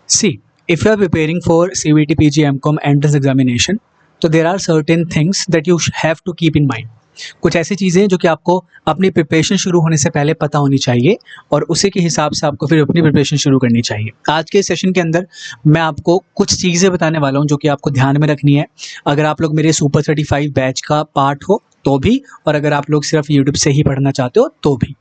See, if you are preparing for CVT, PG, MCOM entrance examination, तो there are certain things that you have to keep in mind. कुछ ऐसी चीज़ें जो कि आपको अपनी प्रिपरेशन शुरू होने से पहले पता होनी चाहिए और उसी के हिसाब से आपको फिर अपनी प्रिपरेशन शुरू करनी चाहिए। आज के सेशन के अंदर मैं आपको कुछ चीज़ें बताने वाला हूँ जो कि आपको ध्यान में रखनी है। अगर आप लोग मेरे सुपर 35 बैच का पार्ट हो तो भी, और अगर आप लोग सिर्फ यूट्यूब से ही पढ़ना चाहते हो तो भी।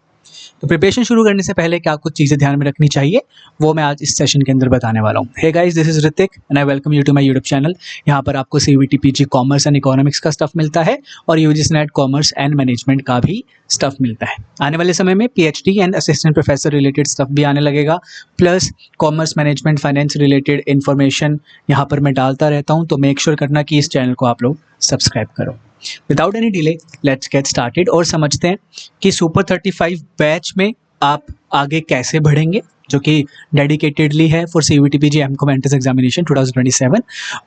तो प्रिपरेशन शुरू करने से पहले क्या कुछ चीज़ें ध्यान में रखनी चाहिए वो मैं आज इस सेशन के अंदर बताने वाला हूँ। Hey guys, this is Hrithik and I welcome you to my YouTube channel. यहाँ पर आपको CUET, PG, commerce and economics का स्टफ मिलता है और UGC NET commerce and management का भी स्टफ मिलता है। आने वाले समय में PhD and assistant professor related stuff भी आने लगेगा, plus commerce, management, finance related information यहाँ पर मैं डालता रहता हूँ। तो मेक श्योर करना कि इस चैनल को आप लोग सब्सक्राइब करो। Without any delay let's get started और समझते हैं कि सुपर 35 बैच में आप आगे कैसे बढ़ेंगे, जो कि डेडिकेटेडली है for CUET, PG, MCom entrance examination 2027,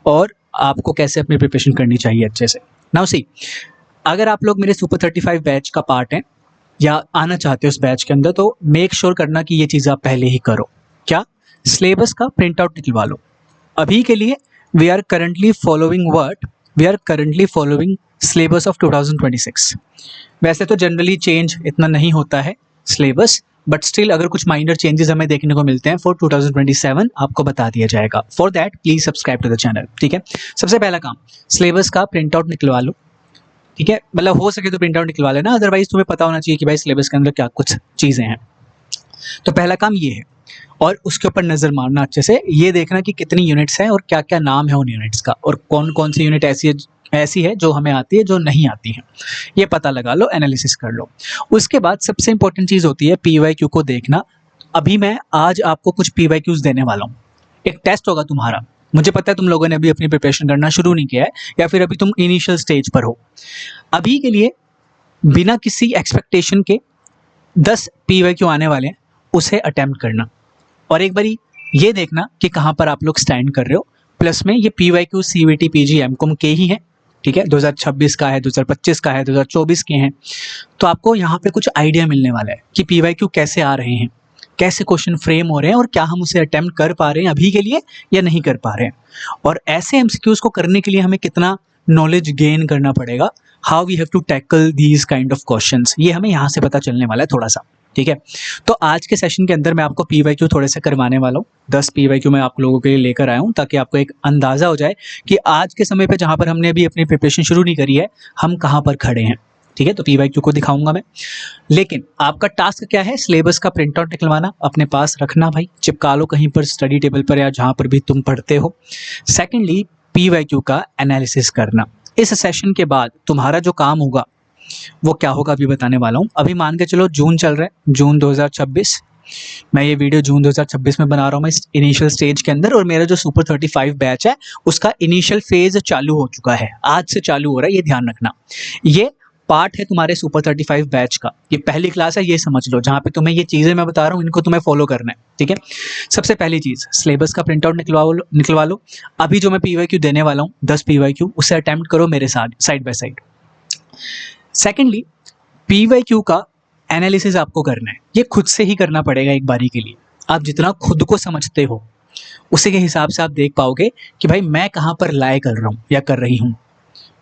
और आपको कैसे अपनी प्रिपरेशन करनी चाहिए अच्छे से। नाउ सी, अगर आप लोग मेरे सुपर 35 बैच का पार्ट हैं या आना चाहते हो उस बैच के अंदर, तो मेक श्योर करना कि ये चीज़ आप पहले ही करो। क्या? सिलेबस का प्रिंट आउट निकलवा लो। अभी के लिए we are currently following syllabus of 2026। वैसे तो जनरली चेंज इतना नहीं होता है सिलेबस, बट स्टिल अगर कुछ माइनर चेंजेस हमें देखने को मिलते हैं फॉर 2027 आपको बता दिया जाएगा। For that please subscribe to the channel. ठीक है, सबसे पहला काम सिलेबस का प्रिंट आउट निकलवा लो। ठीक है, मतलब हो सके तो प्रिंट आउट निकलवा लेना, अदरवाइज तुम्हें पता होना चाहिए कि भाई सिलेबस के अंदर क्या कुछ चीज़ें हैं। तो पहला काम ये है, और उसके ऊपर नज़र मारना अच्छे से, ये देखना कि कितनी यूनिट्स हैं और क्या क्या नाम है उन यूनिट्स का, और कौन कौन सी यूनिट ऐसी है जो हमें आती है, जो नहीं आती है, ये पता लगा लो, एनालिसिस कर लो। उसके बाद सबसे इंपॉर्टेंट चीज़ होती है पीवाईक्यू को देखना। अभी मैं आज आपको कुछ पीवाईक्यूज देने वाला हूँ। एक टेस्ट होगा तुम्हारा। मुझे पता है तुम लोगों ने अभी अपनी प्रिपरेशन करना शुरू नहीं किया है, या फिर अभी तुम इनिशियल स्टेज पर हो। अभी के लिए बिना किसी एक्सपेक्टेशन के 10 पीवाईक्यू आने वाले हैं, उसे अटेम्प्ट करना और एक बारी ये देखना कि कहाँ पर आप लोग स्टैंड कर रहे हो। प्लस में ये पीवाईक्यू सीवीटी, पीजी, एमकॉम के ही हैं। ठीक है, 2026 का है, 2025 का है, 2024 के हैं। तो आपको यहाँ पे कुछ आइडिया मिलने वाला है कि पीवाईक्यू कैसे आ रहे हैं, कैसे क्वेश्चन फ्रेम हो रहे हैं, और क्या हम उसे अटेम्प्ट कर पा रहे हैं अभी के लिए या नहीं कर पा रहे हैं। और ऐसे एमसीक्यूज को करने के लिए हमें कितना नॉलेज गेन करना पड़ेगा, how we have to tackle these kind of questions, ये हमें यहाँ से पता चलने वाला है थोड़ा सा। ठीक है, तो आज के सेशन के अंदर मैं आपको पीवाईक्यू थोड़े से करवाने वाला हूँ। 10 पीवाईक्यू मैं आप लोगों के लिए लेकर आया हूँ, ताकि आपको एक अंदाज़ा हो जाए कि आज के समय पे जहाँ पर हमने अभी अपनी प्रिपरेशन शुरू नहीं करी है, हम कहाँ पर खड़े हैं। ठीक है, तो पीवाईक्यू को दिखाऊंगा मैं, लेकिन आपका टास्क क्या है? सिलेबस का प्रिंट आउट निकलवाना, अपने पास रखना भाई, चिपका लो कहीं पर स्टडी टेबल पर या जहाँ पर भी तुम पढ़ते हो। सेकेंडली, पीवाईक्यू का एनालिसिस करना। इस सेशन के बाद तुम्हारा जो काम होगा वो क्या होगा अभी बताने वाला हूँ। अभी मान के चलो जून चल रहा है, जून 2026। मैं ये वीडियो जून 2026 में बना रहा हूँ मैं इस इनिशियल स्टेज के अंदर, और मेरा जो सुपर 35 बैच है उसका इनिशियल फेज चालू हो चुका है, आज से चालू हो रहा है, ये ध्यान रखना। ये पार्ट है तुम्हारे सुपर 35 बैच का, ये पहली क्लास है, ये समझ लो, जहाँ पे तुम्हें ये चीज़ें मैं बता रहा हूँ इनको तुम्हें फॉलो करना है। ठीक है, सबसे पहली चीज़ सिलेबस का प्रिंट आउट निकलवा लो। अभी जो मैं पीवाईक्यू देने वाला हूँ 10 पीवाईक्यू, उसे अटेम्प्ट करो मेरे साथ side by side. Secondly, PYQ का एनालिसिस आपको करना है, ये खुद से ही करना पड़ेगा एक बारी के लिए। आप जितना खुद को समझते हो उसी के हिसाब से आप देख पाओगे कि भाई मैं कहाँ पर लाए कर रहा हूँ या कर रही हूँ।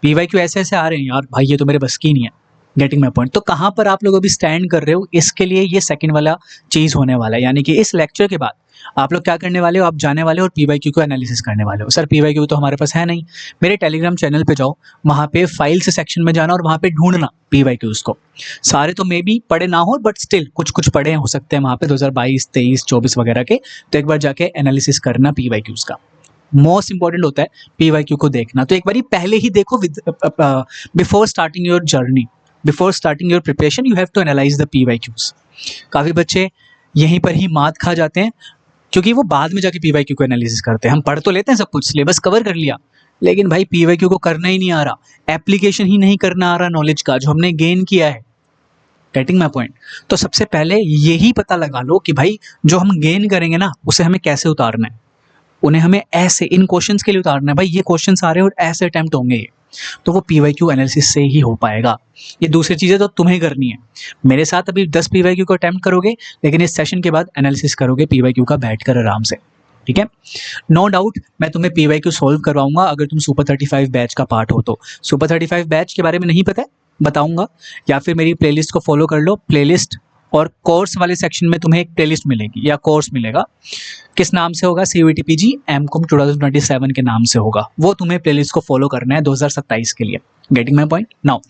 पीवाईक्यू ऐसे ऐसे आ रहे हैं यार भाई, ये तो मेरे बस की नहीं है। Getting my point? तो कहाँ पर आप लोग अभी स्टैंड कर रहे हो, इसके लिए ये सेकंड वाला चीज़ होने वाला है। यानी कि इस लेक्चर के बाद आप लोग क्या करने वाले हो, आप जाने वाले हो और पीवाईक्यू को एनालिसिस करने वाले हो। सर पीवाईक्यू तो हमारे पास है नहीं। मेरे टेलीग्राम चैनल पे जाओ, वहाँ पे फाइल्स सेक्शन में जाना और वहाँ पे ढूंढना पीवाईक्यूज को। सारे तो मे बी पढ़े ना हो, बट स्टिल कुछ कुछ पढ़े हो सकते हैं वहाँ पे 2022, 23, 24 वगैरह के। तो एक बार जाके एनालिसिस करना पीवाईक्यूज का। मोस्ट इंपॉर्टेंट होता है पीवाईक्यू को देखना। तो एक बार पहले ही देखो, before starting your journey, before starting your preparation, you have to analyse the PYQs. काफ़ी बच्चे यहीं पर ही मात खा जाते हैं, क्योंकि वो बाद में जाके पीवाईक्यू को एनालिसिस करते हैं। हम पढ़ तो लेते हैं सब कुछ, सिलेबस कवर कर लिया, लेकिन भाई पीवाईक्यू को करना ही नहीं आ रहा, एप्लीकेशन ही नहीं करना आ रहा नॉलेज का जो हमने गेन किया है। Getting my point? तो सबसे पहले यही पता लगा लो कि भाई जो हम गेन करेंगे ना, उसे हमें कैसे उतारना है। उन्हें हमें ऐसे इन क्वेश्चंस के लिए उतारना है, भाई ये क्वेश्चंस आ रहे हैं और ऐसे अटेम्प्ट होंगे ये, तो वो पीवाईक्यू एनालिसिस से ही हो पाएगा। ये दूसरी चीज़ें तो तुम्हें करनी है। मेरे साथ अभी 10 पीवाईक्यू को अटेम्प्ट करोगे, लेकिन इस सेशन के बाद एनालिसिस करोगे पीवाईक्यू का बैठ कर आराम से। ठीक है। नो डाउट मैं तुम्हें PYQ सॉल्व करवाऊंगा अगर तुम सुपर 35 बैच का पार्ट हो तो। सुपर 35 बैच के बारे में नहीं पता है, बताऊंगा, या फिर मेरी प्लेलिस्ट को फॉलो कर लो। प्लेलिस्ट और कोर्स वाले सेक्शन में तुम्हें एक प्लेलिस्ट मिलेगी या कोर्स मिलेगा। किस नाम से होगा? CUET PG MCOM 2027 के नाम से होगा। वो तुम्हें प्लेलिस्ट को फॉलो करना है 2027 के लिए। Getting my point? नाउ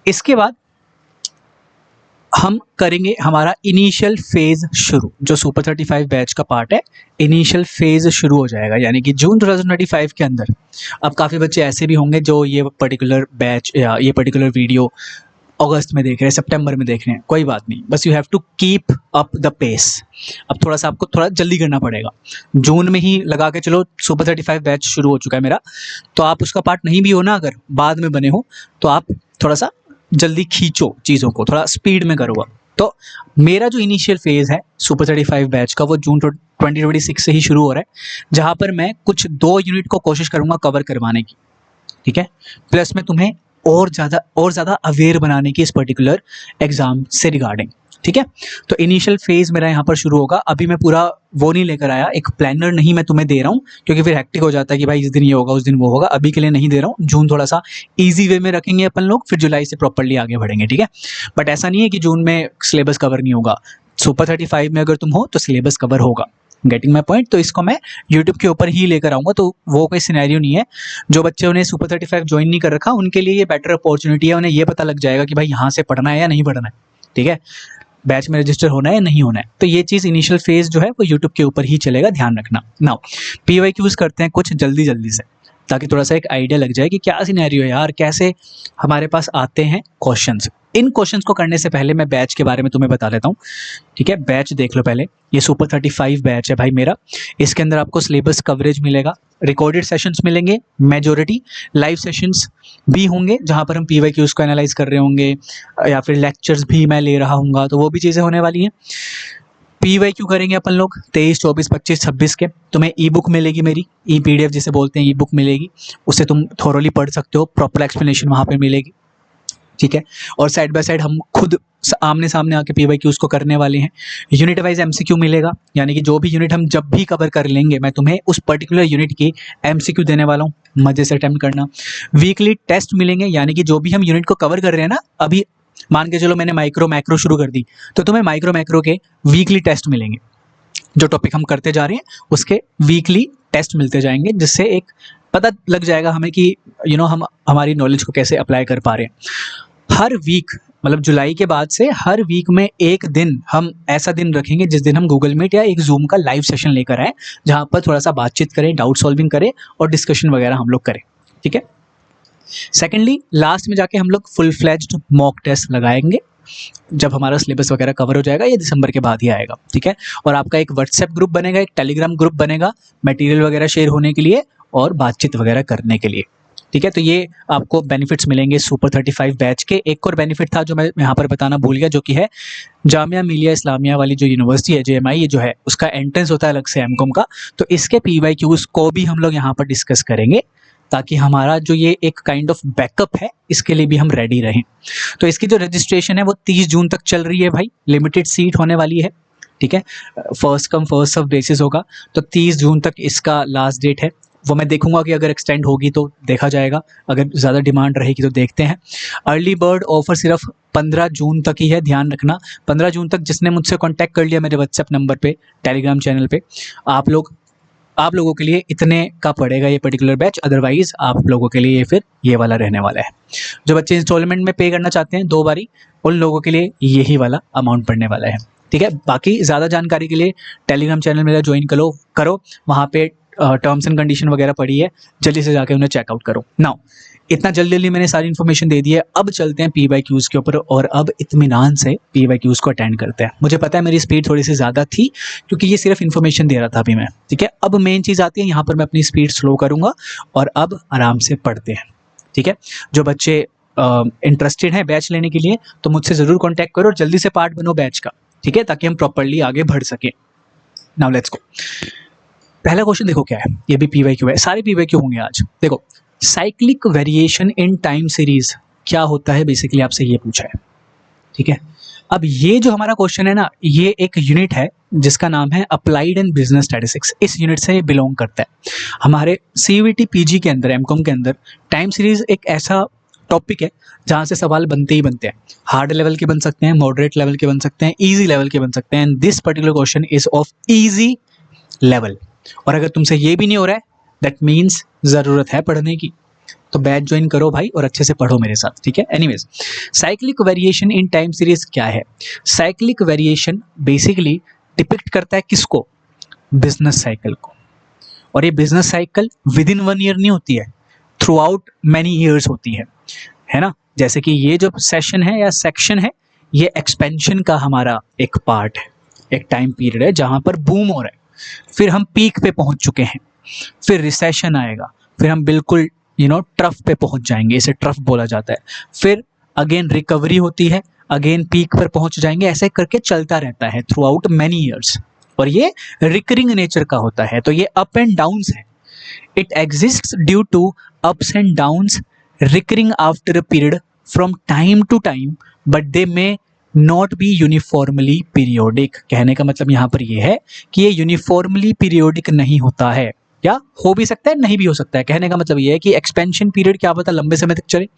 इसके बाद हम करेंगे हमारा इनिशियल फेज शुरू। जो सुपर 35 बैच का पार्ट है, इनिशियल फेज शुरू हो जाएगा, यानी कि जून 2025 के अंदर। अब काफ़ी बच्चे ऐसे भी होंगे जो ये पर्टिकुलर बैच या ये पर्टिकुलर वीडियो अगस्त में देख रहे हैं, सितंबर में देख रहे हैं, कोई बात नहीं, बस you have to keep up the pace. अब थोड़ा सा आपको थोड़ा जल्दी करना पड़ेगा। जून में ही लगा के चलो सुपर 35 बैच शुरू हो चुका है मेरा, तो आप उसका पार्ट नहीं भी हो ना, अगर बाद में बने हो तो आप थोड़ा सा जल्दी खींचो चीज़ों को, थोड़ा स्पीड में करो। तो मेरा जो इनिशियल फेज़ है सुपर 35 बैच का, वो जून 2026 से ही शुरू हो रहा है, जहाँ पर मैं कुछ 2 यूनिट को कोशिश करूँगा कवर करवाने की, ठीक है। प्लस मैं तुम्हें और ज़्यादा अवेयर बनाने की इस पर्टिकुलर एग्ज़ाम से रिगार्डिंग, ठीक है। तो इनिशियल फेज़ मेरा यहाँ पर शुरू होगा। अभी मैं पूरा वो नहीं लेकर आया, एक प्लानर नहीं मैं तुम्हें दे रहा हूँ, क्योंकि फिर हेक्टिक हो जाता है कि भाई इस दिन ये होगा उस दिन वो होगा। अभी के लिए नहीं दे रहा हूँ। जून थोड़ा सा ईजी वे में रखेंगे अपन लोग, फिर जुलाई से प्रॉपरली आगे बढ़ेंगे, ठीक है। बट ऐसा नहीं है कि जून में सिलेबस कवर नहीं होगा। सुपर 35 में अगर तुम हो तो सिलेबस कवर होगा। Getting my point? तो इसको मैं यूट्यूब के ऊपर ही लेकर आऊँगा, तो वो कोई सिनेरियो नहीं है। जो बच्चे उन्हें सुपर 35 ज्वाइन नहीं कर रखा, उनके लिए ये बेटर अपॉर्चुनिटी है। उन्हें ये पता लग जाएगा कि भाई यहाँ से पढ़ना है या नहीं पढ़ना है, ठीक है, बैच में रजिस्टर होना है या नहीं होना है। तो ये चीज़ इनिशियल फेज जो है वो यूट्यूब के ऊपर ही चलेगा, ध्यान रखना। नाउ PYQs करते हैं कुछ जल्दी से, ताकि थोड़ा सा एक आइडिया लग जाए कि क्या सिनेरियो है यार, कैसे हमारे पास आते हैं क्वेश्चंस। इन क्वेश्चंस को करने से पहले मैं बैच के बारे में तुम्हें बता देता हूँ, ठीक है। बैच देख लो पहले, ये सुपर 35 बैच है भाई मेरा। इसके अंदर आपको सिलेबस कवरेज मिलेगा, रिकॉर्डेड सेशंस मिलेंगे, मेजॉरिटी लाइव सेशंस भी होंगे जहाँ पर हम PYQs को एनालाइज कर रहे होंगे, या फिर लेक्चर्स भी मैं ले रहा हूँगा, तो वो भी चीज़ें होने वाली हैं। PYQ करेंगे अपन लोग 23, 24, 25, 26 के। तुम्हें ई बुक मिलेगी मेरी, PDF जिसे बोलते हैं, ई बुक मिलेगी, उससे तुम थोरोली पढ़ सकते हो, प्रॉपर एक्सप्लेनेशन वहाँ पे मिलेगी, ठीक है। और साइड बाय साइड हम खुद आमने सामने आके PYQs को करने वाले हैं। यूनिट वाइज MCQ मिलेगा, यानी कि जो भी यूनिट हम जब भी कवर कर लेंगे, मैं तुम्हें उस पर्टिकुलर यूनिट की MCQ देने वाला हूँ, मजे से अटेम्प्ट करना। वीकली टेस्ट मिलेंगे, यानी कि जो भी हम यूनिट को कवर कर रहे हैं ना, अभी मान के चलो मैंने माइक्रो मैक्रो शुरू कर दी, तो तुम्हें माइक्रो मैक्रो के वीकली टेस्ट मिलेंगे। जो टॉपिक हम करते जा रहे हैं उसके वीकली टेस्ट मिलते जाएंगे, जिससे एक पता लग जाएगा हमें कि हम हमारी नॉलेज को कैसे अप्लाई कर पा रहे हैं। हर वीक, मतलब जुलाई के बाद से हर वीक में एक दिन हम ऐसा दिन रखेंगे जिस दिन हम गूगल मीट या एक जूम का लाइव सेशन लेकर आए, जहाँ पर थोड़ा सा बातचीत करें, डाउट सॉल्विंग करें और डिस्कशन वगैरह हम लोग करें, ठीक है। सेकेंडली, लास्ट में जाके हम लोग फुल फ्लेज्ड मॉक टेस्ट लगाएंगे, जब हमारा सिलेबस वगैरह कवर हो जाएगा। ये दिसंबर के बाद ही आएगा, ठीक है। और आपका एक व्हाट्सएप ग्रुप बनेगा, एक टेलीग्राम ग्रुप बनेगा, मटेरियल वगैरह शेयर होने के लिए और बातचीत वगैरह करने के लिए, ठीक है। तो ये आपको बेनिफिट्स मिलेंगे सुपर 35 बैच के। एक और बेनिफिट था जो मैं यहाँ पर बताना भूल गया, जो कि है जामिया मिलिया इस्लामिया वाली जो यूनिवर्सिटी है, JMI, ये जो है उसका एंट्रेंस होता है अलग से MCOM का, तो इसके PYQs को भी हम लोग यहाँ पर डिस्कस करेंगे, ताकि हमारा जो ये एक काइंड ऑफ बैकअप है, इसके लिए भी हम रेडी रहें। तो इसकी जो रजिस्ट्रेशन है वो 30 जून तक चल रही है भाई, लिमिटेड सीट होने वाली है, ठीक है। First come first serve basis होगा, तो 30 जून तक इसका लास्ट डेट है। वो मैं देखूंगा कि अगर एक्सटेंड होगी तो देखा जाएगा, अगर ज़्यादा डिमांड रहेगी तो देखते हैं। अर्ली बर्ड ऑफर सिर्फ 15 जून तक ही है, ध्यान रखना। 15 जून तक जिसने मुझसे कॉन्टैक्ट कर लिया मेरे व्हाट्सएप नंबर पे, टेलीग्राम चैनल पे, आप लोगों के लिए इतने का पड़ेगा ये पर्टिकुलर बैच। अदरवाइज आप लोगों के लिए फिर ये वाला रहने वाला है। जो बच्चे इंस्टॉलमेंट में पे करना चाहते हैं 2 बारी, उन लोगों के लिए यही वाला अमाउंट पड़ने वाला है, ठीक है। बाकी ज़्यादा जानकारी के लिए टेलीग्राम चैनल मेरा ज्वाइन करो, वहाँ पे टर्म्स एंड कंडीशन वगैरह पड़ी है, जल्दी से जाके उन्हें चेकआउट करो। नाउ इतना जल्दी मैंने सारी इन्फॉर्मेशन दे दी है, अब चलते हैं PYQs के ऊपर, और अब इत्मीनान से PYQs को अटेंड करते हैं। मुझे पता है मेरी स्पीड थोड़ी सी ज़्यादा थी, क्योंकि ये सिर्फ इन्फॉर्मेशन दे रहा था अभी मैं, ठीक है। अब मेन चीज़ आती है, यहाँ पर मैं अपनी स्पीड स्लो करूँगा और अब आराम से पढ़ते हैं, ठीक है। जो बच्चे इंटरेस्टेड हैं बैच लेने के लिए, तो मुझसे ज़रूर कॉन्टैक्ट करो और जल्दी से पार्ट बनो बैच का, ठीक है, ताकि हम प्रॉपरली आगे बढ़ सकें। Now let's go. पहला क्वेश्चन देखो क्या है, ये भी PYQ है, सारे PYQ होंगे आज। देखो, cyclic variation in time series क्या होता है, बेसिकली आपसे ये पूछा है, ठीक है। अब ये जो हमारा क्वेश्चन है ना, ये एक यूनिट है जिसका नाम है अप्लाइड एंड बिजनेस स्टैटिस्टिक्स। इस यूनिट से ये बिलोंग करता है। हमारे सीयूईटी पीजी के अंदर, एमकॉम के अंदर टाइम सीरीज एक ऐसा टॉपिक है जहाँ से सवाल बनते ही बनते हैं। हार्ड लेवल के बन सकते हैं, मॉडरेट लेवल के बन सकते हैं, ईजी लेवल के बन सकते हैं, and this particular question is of easy level. और अगर तुमसे ये भी नहीं हो रहा है, दैट मीन्स ज़रूरत है पढ़ने की। तो बैच ज्वाइन करो भाई और अच्छे से पढ़ो मेरे साथ, ठीक है। Anyways, cyclic variation in time series क्या है? साइक्लिक वेरिएशन बेसिकली डिपिक्ट करता है किसको? बिजनेस साइकिल को। और ये business cycle with in 1 year नहीं होती है, थ्रू आउट मैनी ईयर्स होती है ना। जैसे कि ये जो सेशन है या सेक्शन है, ये एक्सपेंशन का हमारा एक पार्ट है, एक टाइम पीरियड है जहां पर बूम हो रहा है, फिर हम पीक पे पहुंच चुके हैं, फिर रिसेशन आएगा, फिर हम बिल्कुल ट्रफ पे पहुंच जाएंगे, इसे ट्रफ बोला जाता है, फिर अगेन रिकवरी होती है, अगेन पीक पर पहुंच जाएंगे, ऐसे करके चलता रहता है थ्रू आउट मैनी ईयर्स। और ये रिकरिंग नेचर का होता है, तो ये अप एंड डाउन्स है। It exists due to ups and downs recurring after a period from time to time, but they may not be uniformly periodic. कहने का मतलब यहाँ पर यह है कि ये यूनिफॉर्मली पीरियोडिक नहीं होता है, या हो भी सकता है, नहीं भी हो सकता है। कहने का मतलब ये है कि एक्सपेंशन पीरियड क्या पता लंबे समय तक चले,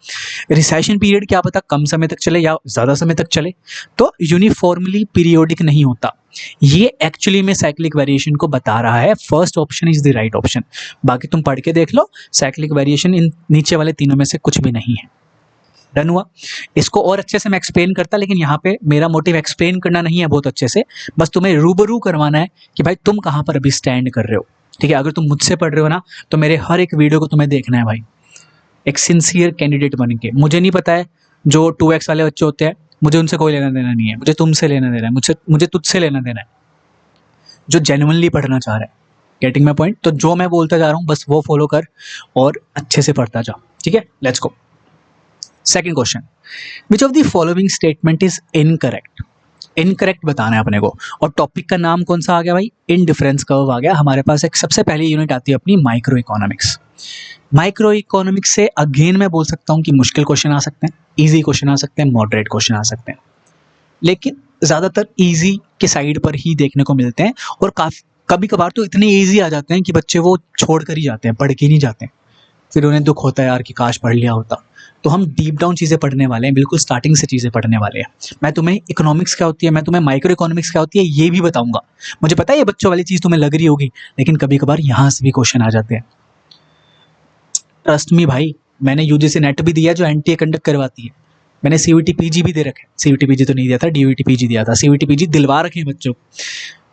रिसेशन पीरियड क्या पता कम समय तक चले या ज़्यादा समय तक चले, तो यूनिफॉर्मली पीरियोडिक नहीं होता। ये एक्चुअली में साइक्लिक वेरिएशन को बता रहा है। First option is the right option. बाकी तुम पढ़ के देख लो, साइक्लिक वेरिएशन इन नीचे वाले तीनों में से कुछ भी नहीं है। डन हुआ। इसको और अच्छे से मैं एक्सप्लेन करता, लेकिन यहाँ पे मेरा मोटिव एक्सप्लेन करना नहीं है बहुत अच्छे से, बस तुम्हें रूबरू करवाना है कि भाई तुम कहाँ पर अभी स्टैंड कर रहे हो, ठीक है। अगर तुम मुझसे पढ़ रहे हो ना, तो मेरे हर एक वीडियो को तुम्हें देखना है भाई, एक सिंसियर कैंडिडेट बन के। मुझे नहीं पता है जो 2x वाले बच्चे होते हैं, मुझे उनसे कोई लेना देना नहीं है, मुझे तुमसे लेना देना है, मुझे तुझसे लेना देना है, जो जेन्युइनली पढ़ना चाह रहा है। Getting my point? तो जो मैं बोलता जा रहा हूँ बस वो फॉलो कर और अच्छे से पढ़ता जा, ठीक है। Let's go. Second question, which of the following statement is incorrect? Incorrect बताना है अपने को। और टॉपिक का नाम कौन सा आ गया भाई? इनडिफरेंस कर्व आ गया हमारे पास। एक सबसे पहली यूनिट आती है अपनी माइक्रो इकोनॉमिक्स। माइक्रो इकोनॉमिक्स से अगेन मैं बोल सकता हूँ कि मुश्किल क्वेश्चन आ सकते हैं, इजी क्वेश्चन आ सकते हैं, मॉडरेट क्वेश्चन आ सकते हैं, लेकिन ज़्यादातर इजी के साइड पर ही देखने को मिलते हैं। और कभी कभार तो इतने इजी आ जाते हैं कि बच्चे वो छोड़ कर ही जाते हैं, पढ़ के नहीं जाते हैं, फिर उन्हें दुख होता है यार कि काश पढ़ लिया होता। तो हम डीप डाउन चीज़ें पढ़ने वाले हैं, बिल्कुल स्टार्टिंग से चीज़ें पढ़ने वाले हैं। मैं तुम्हें इकोनॉमिक्स क्या होती है, मैं तुम्हें माइक्रो इकोनॉमिक्स क्या होती है ये भी बताऊंगा। मुझे पता है ये बच्चों वाली चीज़ तुम्हें लग रही होगी, लेकिन कभी कभार यहाँ से भी क्वेश्चन आ जाते हैं। ट्रस्ट मी भाई, मैंने यूजीसी नेट भी दिया जो एनटीए कंडक्ट करवाती है, मैंने सीयूईटी पीजी भी दे रखे। सीयूईटी पीजी तो नहीं दिया था, डीयूईटी पीजी दिया था। सीयूईटी पीजी दिलवा रखे हैं बच्चों,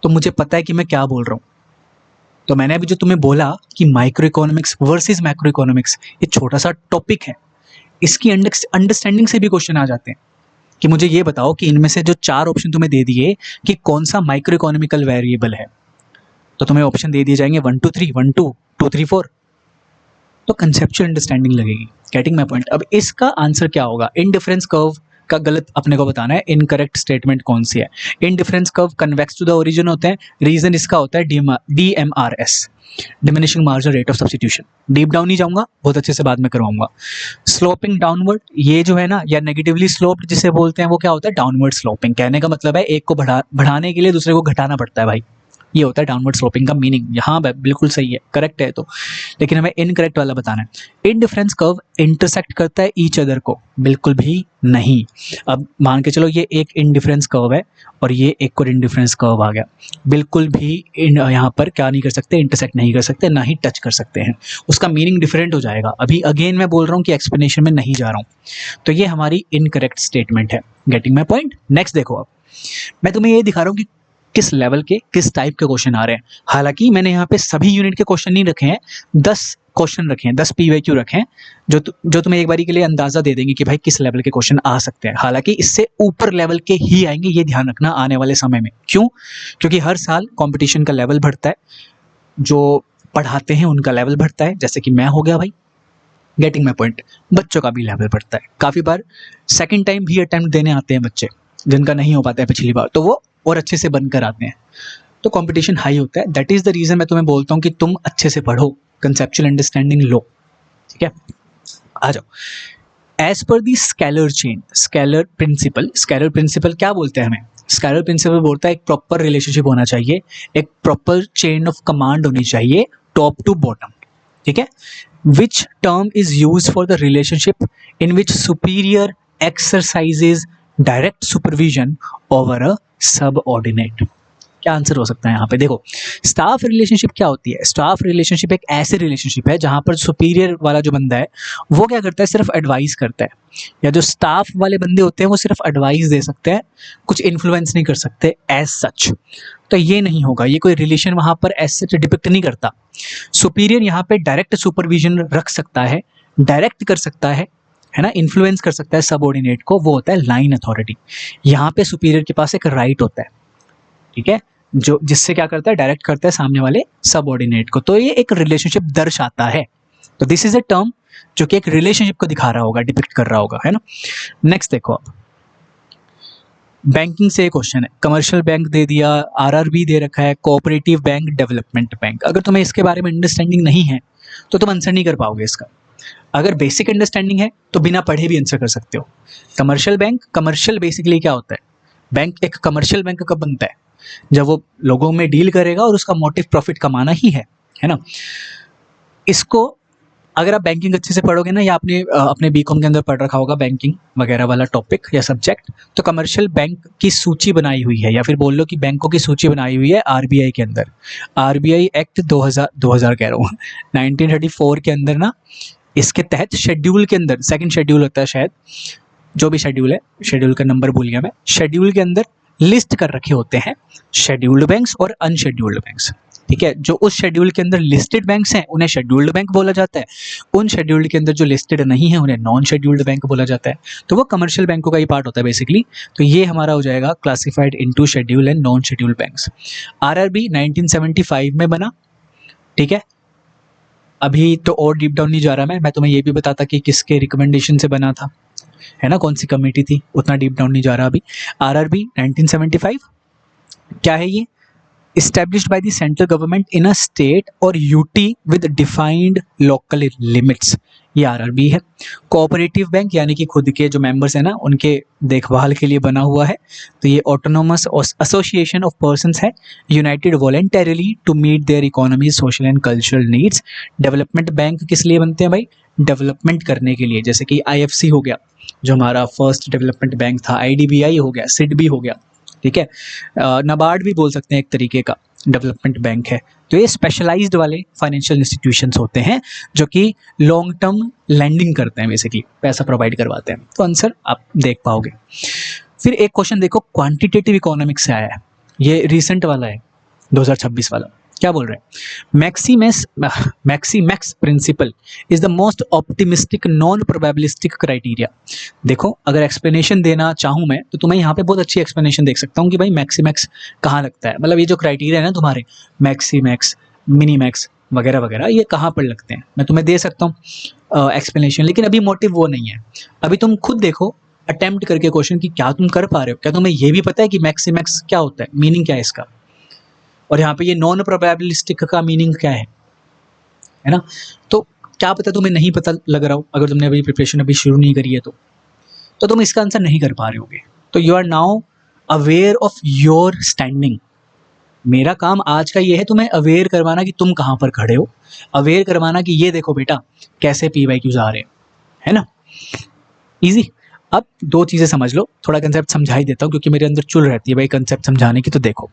तो मुझे पता है कि मैं क्या बोल रहा हूँ। तो मैंने अभी जो तुम्हें बोला कि micro economics versus macro economics, ये छोटा सा टॉपिक है, इसकी अंडरस्टैंडिंग से भी क्वेश्चन आ जाते हैं कि मुझे ये बताओ कि इनमें से जो 4 ऑप्शन तुम्हें दे दिए कि कौन सा माइक्रो इकोनॉमिकल वेरिएबल है, तो तुम्हें ऑप्शन दे दिए जाएंगे 1 2 3, 1 2 2 3 4, तो कंसेप्चुअल अंडरस्टैंडिंग लगेगी। Getting my point? अब इसका आंसर क्या होगा? इनडिफरेंस कर्व का गलत अपने को बताना है, इनकरेक्ट स्टेटमेंट कौन सी है। Indifference curve convex to the origin होते हैं, रीजन इसका होता है DMRS, diminishing marginal rate of substitution. Deep down नहीं जाऊंगा, बहुत अच्छे से बाद में करवाऊंगा। स्लोपिंग डाउनवर्ड, ये जो है ना, या नेगेटिवली स्लोप्ड जिसे बोलते हैं, वो क्या होता है? Downward sloping. कहने का मतलब है एक को बढ़ाने के लिए दूसरे को घटाना पड़ता है भाई, ये होता है डाउनवर्ड स्लोपिंग का मीनिंग। यहाँ बिल्कुल सही है, करेक्ट है, तो लेकिन हमें इनकरेक्ट वाला बताना है। इनडिफरेंस कर्व इंटरसेक्ट करता है ईच अदर को? बिल्कुल भी नहीं। अब मान के चलो ये एक इनडिफरेंस कर्व है और ये एक और इनडिफरेंस कर्व आ गया, बिल्कुल भी यहाँ पर क्या नहीं कर सकते? इंटरसेक्ट नहीं कर सकते, ना ही टच कर सकते हैं। उसका मीनिंग डिफरेंट हो जाएगा। अभी अगेन मैं बोल रहा हूँ कि एक्सप्लेनेशन में नहीं जा रहा हूँ। तो ये हमारी इनकरेक्ट स्टेटमेंट है। Getting my point? नेक्स्ट देखो, अब मैं तुम्हें ये दिखा रहा हूँ कि किस लेवल के किस टाइप के क्वेश्चन आ रहे हैं। हालांकि मैंने यहाँ पे सभी यूनिट के क्वेश्चन नहीं रखे हैं, 10 क्वेश्चन रखे हैं, 10 PYQ रखे हैं, जो तुम्हें एक बारी के लिए अंदाजा दे देंगे कि भाई किस लेवल के क्वेश्चन आ सकते हैं। हालांकि इससे ऊपर लेवल के ही आएंगे, ये ध्यान रखना आने वाले समय में। क्यों? क्योंकि हर साल कंपटीशन का लेवल बढ़ता है, जो पढ़ाते हैं उनका लेवल बढ़ता है, जैसे कि मैं हो गया भाई। Getting my point? बच्चों का भी लेवल बढ़ता है। काफ़ी बार सेकेंड टाइम भी अटेम्प्ट देने आते हैं बच्चे, जिनका नहीं हो पाता है पिछली बार, तो वो और अच्छे से बनकर आते हैं, तो कंपटीशन हाई होता है। दैट इज द रीजन मैं तुम्हें बोलता हूँ कि तुम अच्छे से पढ़ो, कंसेप्चुअल अंडरस्टैंडिंग लो, ठीक है। आ जाओ, एज पर दी स्केलर चेन, स्केलर प्रिंसिपल क्या बोलते हैं हमें? स्केलर प्रिंसिपल बोलता है एक प्रॉपर रिलेशनशिप होना चाहिए, एक प्रॉपर चेन ऑफ कमांड होनी चाहिए टॉप टू बॉटम, ठीक है। Which term is use for the relationship in which superior exercises direct supervision over a subordinate. क्या आंसर हो सकता है यहाँ पे? देखो, स्टाफ रिलेशनशिप क्या होती है? स्टाफ रिलेशनशिप एक ऐसी रिलेशनशिप है जहाँ पर सुपीरियर वाला जो बंदा है वो क्या करता है, सिर्फ एडवाइस करता है, या जो स्टाफ वाले बंदे होते हैं वो सिर्फ एडवाइस दे सकते हैं, कुछ इन्फ्लुएंस नहीं कर सकते एज सच। तो ये नहीं होगा, ये कोई रिलेशन वहाँ पर एज सच डिपिक्ट नहीं करता। सुपीरियर यहाँ पे डायरेक्ट सुपरविजन रख सकता है, डायरेक्ट कर सकता है ना, इन्फ्लुएंस कर सकता है सबऑर्डिनेट को, वो होता है लाइन अथॉरिटी। यहाँ पे सुपीरियर के पास एक राइट होता है, ठीक है, जो जिससे क्या करता है, डायरेक्ट करता है सामने वाले सबऑर्डिनेट को। तो ये एक रिलेशनशिप दर्शाता है। तो दिस इज अ टर्म जो कि एक रिलेशनशिप को दिखा रहा होगा, डिपिक्ट कर रहा होगा, है ना। नेक्स्ट देखो आप, बैंकिंग से एक क्वेश्चन है, कमर्शियल बैंक दे दिया, आरआरबी दे रखा है, कोऑपरेटिव बैंक, डेवलपमेंट बैंक। अगर तुम्हें इसके बारे में अंडरस्टैंडिंग नहीं है तो तुम आंसर नहीं कर पाओगे इसका। अगर बेसिक अंडरस्टैंडिंग है तो बिना पढ़े भी आंसर कर सकते हो। कमर्शियल बैंक, कमर्शियल बेसिकली क्या होता है? बैंक एक कमर्शियल बैंक कब बनता है? जब वो लोगों में डील करेगा और उसका मोटिव प्रॉफिट कमाना ही है ना। इसको अगर आप बैंकिंग अच्छे से पढ़ोगे ना, या आपने अपने बीकॉम के अंदर पढ़ रखा होगा बैंकिंग वगैरह वाला टॉपिक या सब्जेक्ट, तो कमर्शियल बैंक की सूची बनाई हुई है, या फिर बोल लो कि बैंकों की सूची बनाई हुई है आरबीआई के अंदर। आरबीआई एक्ट 2000 कह रहा हूँ 1934 के अंदर ना, इसके तहत शेड्यूल के अंदर, सेकंड शेड्यूल होता है शायद, जो भी शेड्यूल है, शेड्यूल का नंबर भूल गया मैं, शेड्यूल के अंदर लिस्ट कर रखे होते हैं शेड्यूल्ड बैंक्स और अनशेड्यूल्ड बैंक्स, ठीक है। जो उस शेड्यूल के अंदर लिस्टेड बैंक्स हैं उन्हें शेड्यूल्ड बैंक बोला जाता है, उन शेड्यूल्ड के अंदर जो लिस्टेड नहीं है उन्हें नॉन शेड्यूल्ड बैंक बोला जाता है। तो वो कमर्शियल बैंकों का ही पार्ट होता है बेसिकली। तो ये हमारा हो जाएगा classified into schedule and non scheduled banks. RRB 1975 में बना, ठीक है। अभी तो और डीप डाउन नहीं जा रहा मैं तुम्हें ये भी बताता कि किसके रिकमेंडेशन से बना था, है ना, कौन सी कमेटी थी, उतना डीप डाउन नहीं जा रहा अभी। आरआरबी 1975 क्या है ये? Established by the central government in a state और UT with defined local limits, ये आरआरबी है। कोऑपरेटिव बैंक यानी कि खुद के जो मेंबर्स हैं ना उनके देखभाल के लिए बना हुआ है। तो ये ऑटोनोमस एसोसिएशन ऑफ पर्संस है, united voluntarily to meet their economy, social and cultural needs. Development bank किस लिए बनते हैं भाई? डेवलपमेंट करने के लिए, जैसे कि आईएफसी हो गया जो हमारा फर्स्ट डेवलपमेंट बैंक था, आईडीबीआई हो गया, सिडबी हो गया, ठीक है। नाबार्ड भी बोल सकते हैं एक तरीके का डेवलपमेंट बैंक है। तो ये स्पेशलाइज्ड वाले फाइनेंशियल इंस्टीट्यूशंस होते हैं जो कि लॉन्ग टर्म लैंडिंग करते हैं, बेसिकली पैसा प्रोवाइड करवाते हैं। तो आंसर आप देख पाओगे। फिर एक क्वेश्चन देखो, क्वांटिटेटिव इकोनॉमिक्स से आया है, ये रिसेंट वाला है 2026 वाला। क्या बोल रहे हैं? Maximax principle is the most optimistic non probabilistic criteria. देखो, अगर एक्सप्लेनेशन देना चाहूँ मैं तो तुम्हें यहाँ पे बहुत अच्छी एक्सप्लेनेशन देख सकता हूँ कि भाई मैक्सीमैक्स कहाँ लगता है, मतलब ये जो क्राइटेरिया है ना तुम्हारे, मैक्सीमैक्स, मिनीमैक्स वगैरह वगैरह, ये कहाँ पर लगते हैं, मैं तुम्हें दे सकता हूँ एक्सप्लेनेशन। लेकिन अभी मोटिव वो नहीं है, अभी तुम खुद देखो अटेम्प्ट करके क्वेश्चन कि क्या तुम कर पा रहे हो, क्या तुम्हें ये भी पता है कि मैक्सीमैक्स क्या होता है, मीनिंग क्या है इसका, और यहाँ पे ये नॉन प्रोबेबिलिस्टिक का मीनिंग क्या है ना। तो क्या पता तुम्हें नहीं पता लग रहा हो, अगर तुमने अभी प्रिपरेशन अभी शुरू नहीं करी है तो तुम इसका आंसर नहीं कर पा रहे होगे। तो you are now aware of your standing. मेरा काम आज का ये है तुम्हें अवेयर करवाना कि तुम कहाँ पर खड़े हो, अवेयर करवाना कि ये देखो बेटा कैसे PYQs आ रहे हैं, है ना। इजी। अब दो चीज़ें समझ लो, थोड़ा कंसेप्ट समझा ही देता हूँ क्योंकि मेरे अंदर चुल रहती है भाई कंसेप्ट समझाने की। तो देखो,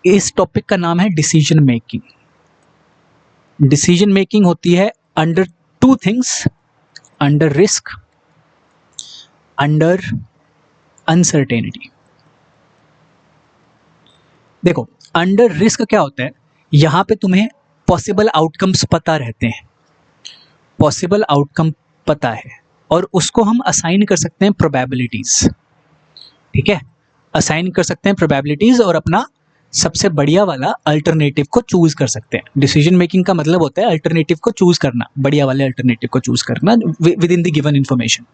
इस टॉपिक का नाम है डिसीजन मेकिंग। डिसीजन मेकिंग होती है under two things, under risk, under uncertainty. देखो, अंडर रिस्क क्या होता है, यहां पे तुम्हें पॉसिबल आउटकम्स पता रहते हैं, पॉसिबल आउटकम पता है और उसको हम असाइन कर सकते हैं प्रोबेबिलिटीज, ठीक है, असाइन कर सकते हैं प्रोबेबिलिटीज और अपना सबसे बढ़िया वाला अल्टरनेटिव को चूज कर सकते हैं। डिसीजन मेकिंग का मतलब होता है अल्टरनेटिव को चूज करना, बढ़िया वाले अल्टरनेटिव को चूज करना with in the given information.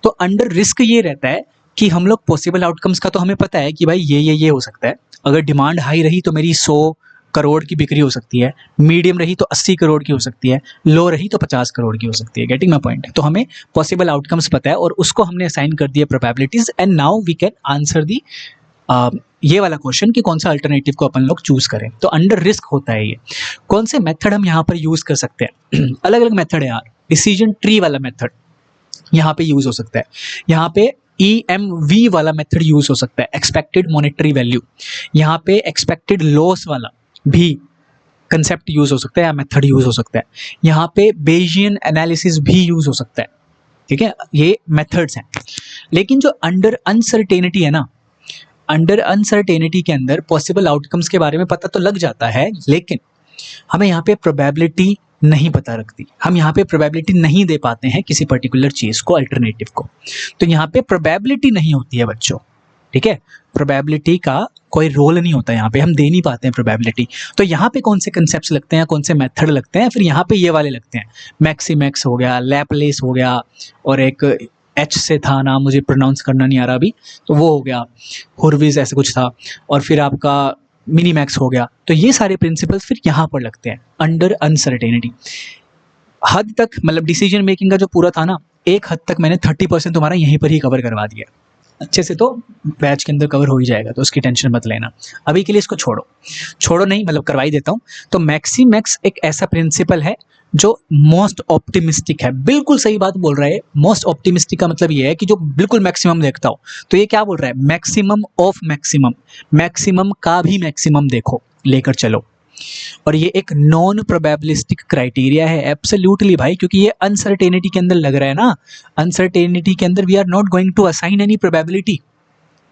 तो अंडर रिस्क ये रहता है कि हम लोग पॉसिबल आउटकम्स का तो हमें पता है कि भाई ये हो सकता है, अगर डिमांड हाई रही तो मेरी 100 करोड़ की बिक्री हो सकती है, मीडियम रही तो 80 करोड़ की हो सकती है, लो रही तो 50 करोड़ की हो सकती है। Getting my point? तो हमें पॉसिबल आउटकम्स पता है और उसको हमने असाइन कर दिया probabilities, and now we can answer the ये वाला क्वेश्चन कि कौन सा अल्टरनेटिव को अपन लोग चूज करें। तो अंडर रिस्क होता है ये। कौन से मेथड हम यहाँ पर यूज कर सकते हैं? अलग अलग मेथड है यार। डिसीजन ट्री वाला मेथड यहाँ पे यूज हो सकता है, यहाँ पे EMV वाला मेथड यूज हो सकता है, एक्सपेक्टेड मॉनेटरी वैल्यू। यहाँ पे एक्सपेक्टेड लॉस वाला भी कंसेप्ट यूज हो सकता है या मेथड यूज हो सकता है। यहाँ पे बेजियन एनालिसिस भी यूज हो सकता है। ठीक है, ये मेथड्स हैं। लेकिन जो अंडर अनसर्टेनिटी है ना, अंडर अनसर्टेनिटी के अंदर पॉसिबल आउटकम्स के बारे में पता तो लग जाता है, लेकिन हमें यहाँ पे प्रोबेबिलिटी नहीं पता रखती। हम यहाँ पे प्रोबेबिलिटी नहीं दे पाते हैं किसी पर्टिकुलर चीज को, अल्टरनेटिव को। तो यहाँ पे प्रोबेबिलिटी नहीं होती है बच्चों। ठीक है, प्रोबेबिलिटी का कोई रोल नहीं होता, यहाँ पे हम दे नहीं पाते हैं प्रोबेबिलिटी। तो यहाँ पे कौन से कंसेप्ट्स लगते हैं, कौन से मेथड लगते हैं? फिर यहाँ पे ये वाले लगते हैं, मैक्सीमैक्स हो गया, लैपलेस हो गया, और एक एच से था नाम, मुझे प्रोनाउंस करना नहीं आ रहा अभी, तो वो हो गया, हुर्विज ऐसे कुछ था, और फिर आपका मिनीमैक्स हो गया। तो ये सारे प्रिंसिपल्स फिर यहाँ पर लगते हैं अंडर अनसर्टेनिटी। हद तक मतलब डिसीजन मेकिंग का जो पूरा था ना, एक हद तक मैंने 30% तुम्हारा यहीं पर ही कवर करवा दिया। अच्छे से तो बैच के अंदर कवर हो ही जाएगा, तो उसकी टेंशन मत लेना। अभी के लिए इसको छोड़ो नहीं, मतलब करवा ही देता हूँ। तो मैक्सीमैक्स एक ऐसा प्रिंसिपल है जो मोस्ट ऑप्टिमिस्टिक है। बिल्कुल सही बात बोल रहा है। मोस्ट ऑप्टिमिस्टिक का मतलब ये है कि जो बिल्कुल मैक्सिमम देखता हो। तो ये क्या बोल रहा है? मैक्सिमम ऑफ मैक्सिमम, मैक्सिमम का भी मैक्सिमम देखो, लेकर चलो। और ये एक नॉन प्रोबेबिलिस्टिक क्राइटेरिया है। एब्सोल्युटली भाई, क्योंकि ये अनसर्टेनिटी के अंदर लग रहा है ना। अनसर्टेनिटी के अंदर we are not going to assign any probability,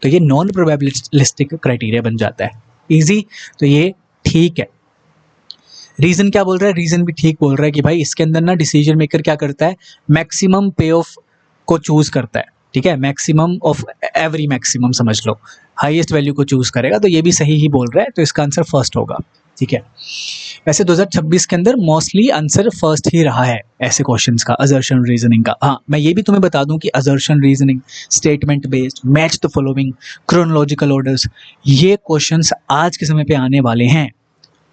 तो ये नॉन प्रोबेबिलिस्टिक क्राइटेरिया बन जाता है। इजी, तो ये ठीक है। रीजन क्या बोल रहा है? रीजन भी ठीक बोल रहा है कि भाई इसके अंदर ना डिसीजन मेकर क्या करता है, मैक्सिमम पे ऑफ को चूज करता है। ठीक है, मैक्सिमम ऑफ एवरी मैक्सिमम समझ लो, हाईएस्ट वैल्यू को चूज करेगा। तो ये भी सही ही बोल रहा है, तो इसका आंसर फर्स्ट होगा। ठीक है, वैसे 2026 के अंदर मोस्टली आंसर फर्स्ट ही रहा है ऐसे क्वेश्चंस का, असर्शन रीजनिंग का। हाँ, मैं ये भी तुम्हें बता दूं कि assertion reasoning, statement based, match the following, chronological orders, ये क्वेश्चंस आज के समय पे आने वाले हैं,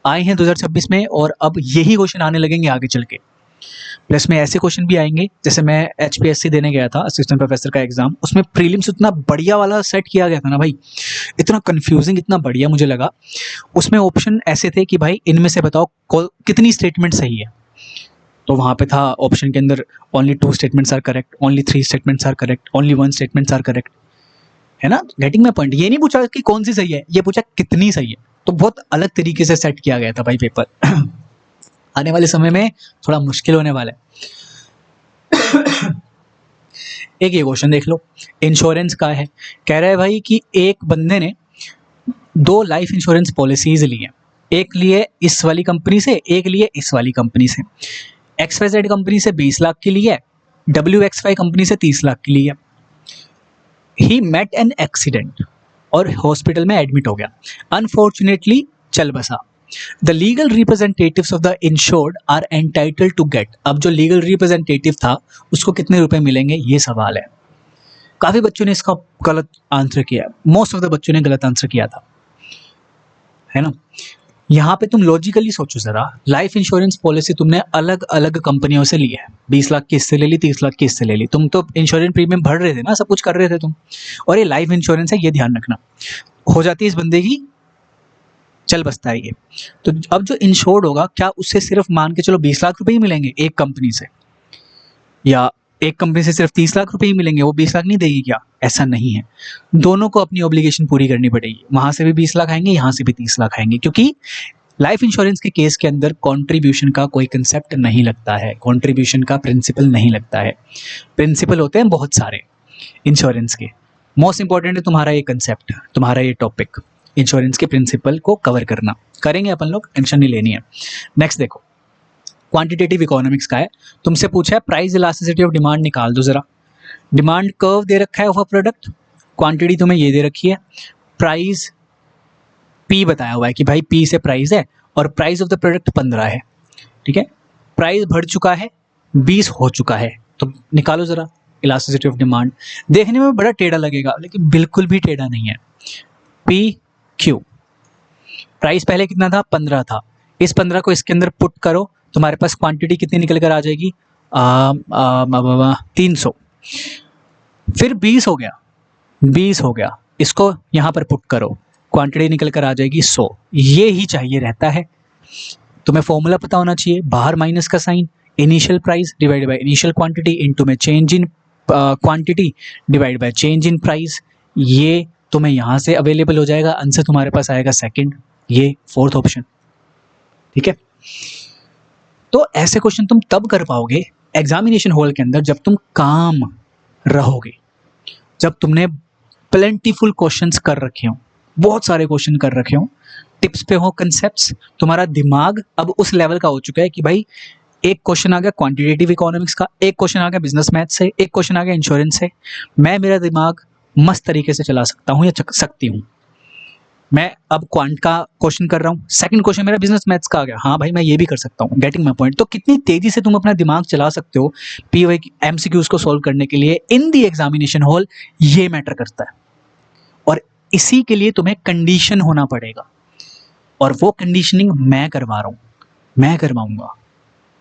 आए हैं 2026 में, और अब यही क्वेश्चन आने लगेंगे आगे चल के। प्लस में ऐसे क्वेश्चन भी आएंगे, जैसे मैं HPSC देने गया था, असिस्टेंट प्रोफेसर का एग्जाम, उसमें प्रीलिम्स इतना बढ़िया वाला सेट किया गया था ना भाई, इतना कंफ्यूजिंग, इतना बढ़िया मुझे लगा। उसमें ऑप्शन ऐसे थे कि भाई इनमें से बताओ कितनी स्टेटमेंट सही है। तो वहाँ पे था ऑप्शन के अंदर only 2 statements are correct, only 3 statements are correct, only 1 statements are correct, है ना। Getting my point? ये नहीं पूछा कि कौन सी सही है, ये पूछा कितनी सही है। तो बहुत अलग तरीके से सेट किया गया था भाई पेपर। आने वाले समय में थोड़ा मुश्किल होने वाला है। एक ये क्वेश्चन देख लो, इंश्योरेंस का है। कह रहा है भाई कि एक बंदे ने 2 लाइफ इंश्योरेंस पॉलिसीज ली हैं, एक लिए इस वाली कंपनी से, एक लिए इस वाली कंपनी से। XYZ कंपनी से 20 लाख की ली है, WXY कंपनी से 30 लाख की ली है। ही मेट एन एक्सीडेंट और हॉस्पिटल में एडमिट हो गया, अनफॉर्चुनेटली चल बसा। The legal representatives of the insured are entitled to get. अब जो लीगल रिप्रेजेंटेटिव था उसको कितने रुपए मिलेंगे, ये सवाल है। काफी बच्चों ने इसका गलत आंसर किया, मोस्ट ऑफ द बच्चों ने गलत आंसर किया था, है ना। यहाँ पे तुम लॉजिकली सोचो जरा, लाइफ इंश्योरेंस पॉलिसी तुमने अलग अलग कंपनियों से ली है, 20 लाख की इससे ले ली, 30 लाख की इससे ले ली। तुम तो इंश्योरेंस प्रीमियम भर रहे थे ना, सब कुछ कर रहे थे तुम। और ये लाइफ इंश्योरेंस है, ये ध्यान रखना। हो जाती है इस बंदे की, चल बसता है ये। तो अब जो इंश्योर्ड होगा, क्या उससे सिर्फ मान के चलो 20 लाख रुपए ही मिलेंगे एक कंपनी से, या एक कंपनी से सिर्फ 30 लाख रुपए ही मिलेंगे, वो 20 लाख नहीं देगी क्या? ऐसा नहीं है, दोनों को अपनी ऑब्लिगेशन पूरी करनी पड़ेगी। वहां से भी 20 लाख आएंगे, यहाँ से भी 30 लाख आएंगे, क्योंकि लाइफ इंश्योरेंस के केस के अंदर कंट्रीब्यूशन का कोई कंसेप्ट नहीं लगता है, कंट्रीब्यूशन का प्रिंसिपल नहीं लगता है। प्रिंसिपल होते हैं बहुत सारे इंश्योरेंस के, मोस्ट इंपॉर्टेंट है तुम्हारा ये कंसेप्ट, तुम्हारा ये टॉपिक, इंश्योरेंस के प्रिंसिपल को कवर करना। करेंगे अपन लोग, टेंशन नहीं लेनी है। नेक्स्ट देखो, क्वांटिटेटिव इकोनॉमिक्स का है, तुमसे पूछा है प्राइस इलास्टिसिटी ऑफ डिमांड निकाल दो जरा। डिमांड कर्व दे रखा है ऑफ अ प्रोडक्ट, क्वांटिटी तुम्हें ये दे रखी है, प्राइस P बताया हुआ है कि भाई P से प्राइस है, और प्राइस ऑफ द प्रोडक्ट 15 है। ठीक है, प्राइस बढ़ चुका है, 20 हो चुका है, तो निकालो जरा इलास्टिसिटी ऑफ डिमांड। देखने में बड़ा टेढ़ा लगेगा, लेकिन बिल्कुल भी टेढ़ा नहीं है। PQ प्राइस पहले कितना था, 15 था, इस 15 को इसके अंदर पुट करो, तुम्हारे पास क्वांटिटी कितनी निकल कर आ जाएगी, 300, फिर 20 हो गया, 20 हो गया, इसको यहाँ पर पुट करो, क्वांटिटी निकल कर आ जाएगी 100। ये ही चाहिए रहता है। तुम्हें फॉर्मूला पता होना चाहिए, बाहर माइनस का sign, initial price divide by initial quantity into में change in quantity divide by change in price. ये तुम्हें यहाँ से अवेलेबल हो जाएगा, आंसर तुम्हारे पास आएगा सेकंड, ये फोर्थ ऑप्शन। ठीक है, तो ऐसे क्वेश्चन तुम तब कर पाओगे एग्जामिनेशन हॉल के अंदर जब तुम काम रहोगे, जब तुमने प्लेंटीफुल क्वेश्चंस कर रखे हो, बहुत सारे क्वेश्चन कर रखे हो, टिप्स पे हो, कंसेप्ट्स, तुम्हारा दिमाग अब उस लेवल का हो चुका है कि भाई एक क्वेश्चन आ गया क्वांटिटेटिव इकोनॉमिक्स का, एक क्वेश्चन आ गया बिजनेस मैथ से, एक क्वेश्चन आ गया इंश्योरेंस से, मेरा दिमाग मस्त तरीके से चला सकता हूँ या सकती हूँ। मैं अब क्वांट का क्वेश्चन कर रहा हूँ, सेकंड क्वेश्चन मेरा बिजनेस मैथ्स का आ गया, हाँ भाई मैं ये भी कर सकता हूँ, गेटिंग माय पॉइंट। तो कितनी तेजी से तुम अपना दिमाग चला सकते हो पीओए एमसीक्यूज को सॉल्व करने के लिए इन दी एग्जामिनेशन हॉल, ये मैटर करता है। और इसी के लिए तुम्हें कंडीशन होना पड़ेगा, और वो कंडीशनिंग मैं करवा रहा हूँ, मैं करवाऊंगा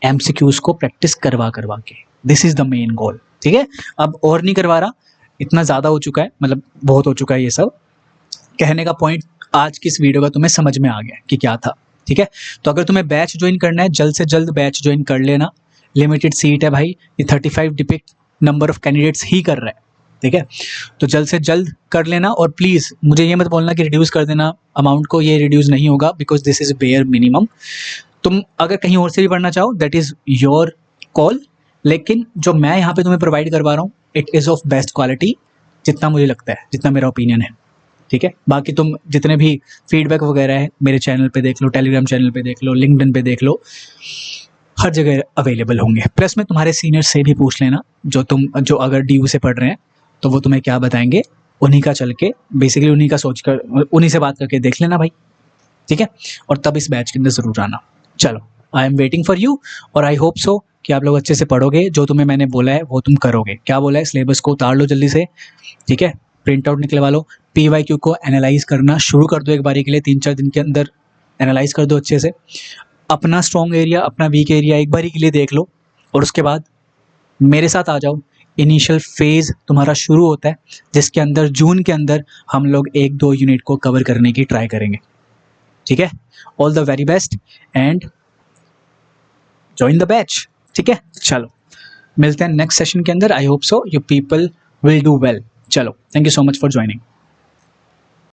एमसीक्यूज को प्रैक्टिस करवा के। This is the main goal. ठीक है, अब और नहीं करवा रहा, इतना ज़्यादा हो चुका है, मतलब बहुत हो चुका है ये सब। कहने का पॉइंट आज की इस वीडियो का तुम्हें समझ में आ गया कि क्या था। ठीक है, तो अगर तुम्हें बैच ज्वाइन करना है, जल्द से जल्द बैच ज्वाइन कर लेना, लिमिटेड सीट है भाई, ये 35 डिपिक्ट नंबर ऑफ कैंडिडेट्स ही कर रहा है। ठीक है, तो जल्द से जल्द कर लेना, और प्लीज़ मुझे ये मत बोलना कि रिड्यूस कर देना अमाउंट को, ये रिड्यूस नहीं होगा, because this is bare minimum. तुम अगर कहीं और से भी पढ़ना चाहो दैट इज़ योर कॉल, लेकिन जो मैं यहाँ पे तुम्हें प्रोवाइड करवा रहा हूँ it is of best quality, जितना मुझे लगता है, जितना मेरा ओपिनियन है। ठीक है, बाकी तुम जितने भी फीडबैक वगैरह है मेरे चैनल पे देख लो, टेलीग्राम चैनल पे देख लो, लिंक्डइन पे देख लो, हर जगह अवेलेबल होंगे। प्लस में तुम्हारे सीनियर से भी पूछ लेना, जो अगर डीयू से पढ़ रहे हैं तो वो तुम्हें क्या बताएंगे, उन्हीं का चल के बेसिकली उन्हीं का सोच कर उन्हीं से बात करके देख लेना भाई। ठीक है, और तब इस बैच के अंदर ज़रूर आना। चलो, I am waiting for you, और आई होप सो कि आप लोग अच्छे से पढ़ोगे, जो तुम्हें मैंने बोला है वो तुम करोगे। क्या बोला है, सिलेबस को उतार लो जल्दी से, ठीक है, प्रिंट आउट निकलवा लो, PYQ को एनालाइज करना शुरू कर दो, एक बारी के लिए 3-4 दिन के अंदर एनालाइज कर दो अच्छे से, अपना स्ट्रॉन्ग एरिया अपना वीक एरिया एक बारी के लिए देख लो, और उसके बाद मेरे साथ आ जाओ। इनिशियल फेज़ तुम्हारा शुरू होता है, जिसके अंदर जून के अंदर हम लोग 1-2 यूनिट को कवर करने की ट्राई करेंगे। ठीक है, all the very best and join the batch. ठीक है, चलो मिलते हैं नेक्स्ट सेशन के अंदर। I hope so you people will do well. चलो, thank you so much for joining.